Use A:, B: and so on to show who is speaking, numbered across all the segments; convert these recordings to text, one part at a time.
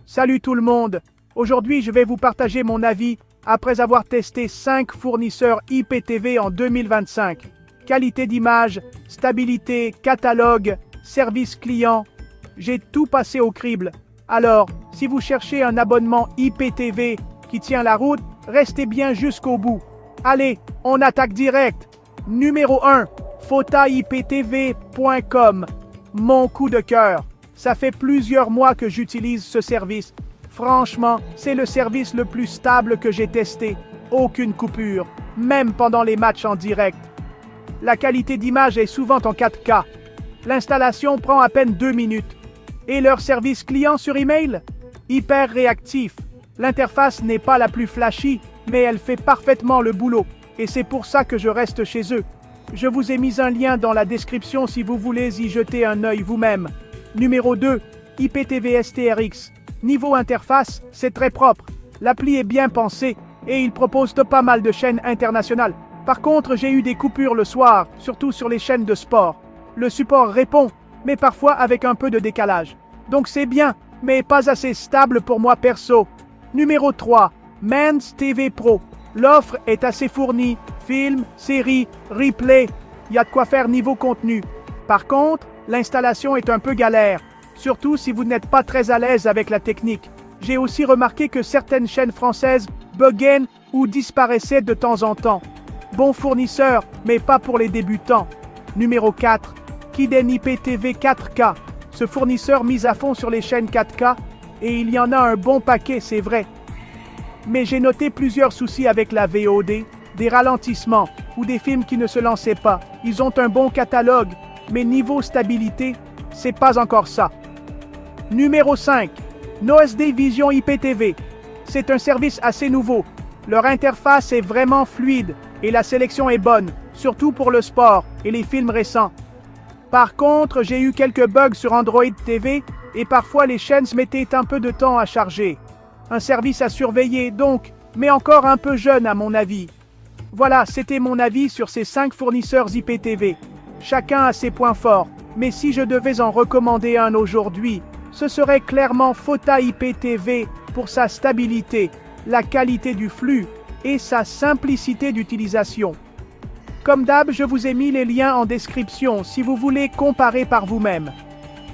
A: Salut tout le monde. Aujourd'hui, je vais vous partager mon avis après avoir testé 5 fournisseurs IPTV en 2025. Qualité d'image, stabilité, catalogue, service client. J'ai tout passé au crible. Alors, si vous cherchez un abonnement IPTV qui tient la route, restez bien jusqu'au bout. Allez, on attaque direct. Numéro 1, fotaiptv.com. Mon coup de cœur. Ça fait plusieurs mois que j'utilise ce service. Franchement, c'est le service le plus stable que j'ai testé. Aucune coupure, même pendant les matchs en direct. La qualité d'image est souvent en 4K. L'installation prend à peine 2 minutes. Et leur service client sur email? Hyper réactif. L'interface n'est pas la plus flashy, mais elle fait parfaitement le boulot. Et c'est pour ça que je reste chez eux. Je vous ai mis un lien dans la description si vous voulez y jeter un œil vous-même. Numéro 2, IPTV STRX. Niveau interface, c'est très propre. L'appli est bien pensée et il propose pas mal de chaînes internationales. Par contre, j'ai eu des coupures le soir, surtout sur les chaînes de sport. Le support répond, mais parfois avec un peu de décalage. Donc c'est bien, mais pas assez stable pour moi perso. Numéro 3, Mans TV Pro. L'offre est assez fournie. Films, séries, replay. Il y a de quoi faire niveau contenu. Par contre, l'installation est un peu galère. Surtout si vous n'êtes pas très à l'aise avec la technique. J'ai aussi remarqué que certaines chaînes françaises buggaient ou disparaissaient de temps en temps. Bon fournisseur, mais pas pour les débutants. Numéro 4, Kiden IPTV 4K. Ce fournisseur mise à fond sur les chaînes 4K, et il y en a un bon paquet, c'est vrai. Mais j'ai noté plusieurs soucis avec la VOD, des ralentissements ou des films qui ne se lançaient pas. Ils ont un bon catalogue, mais niveau stabilité, c'est pas encore ça. Numéro 5, NOSD Vision IPTV. C'est un service assez nouveau. Leur interface est vraiment fluide et la sélection est bonne, surtout pour le sport et les films récents. Par contre, j'ai eu quelques bugs sur Android TV et parfois les chaînes mettaient un peu de temps à charger. Un service à surveiller donc, mais encore un peu jeune à mon avis. Voilà, c'était mon avis sur ces 5 fournisseurs IPTV. Chacun a ses points forts, mais si je devais en recommander un aujourd'hui, ce serait clairement Fota IPTV pour sa stabilité, la qualité du flux et sa simplicité d'utilisation. Comme d'hab, je vous ai mis les liens en description si vous voulez comparer par vous-même.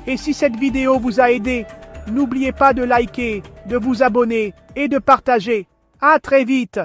A: Et si cette vidéo vous a aidé, n'oubliez pas de liker, de vous abonner et de partager. À très vite!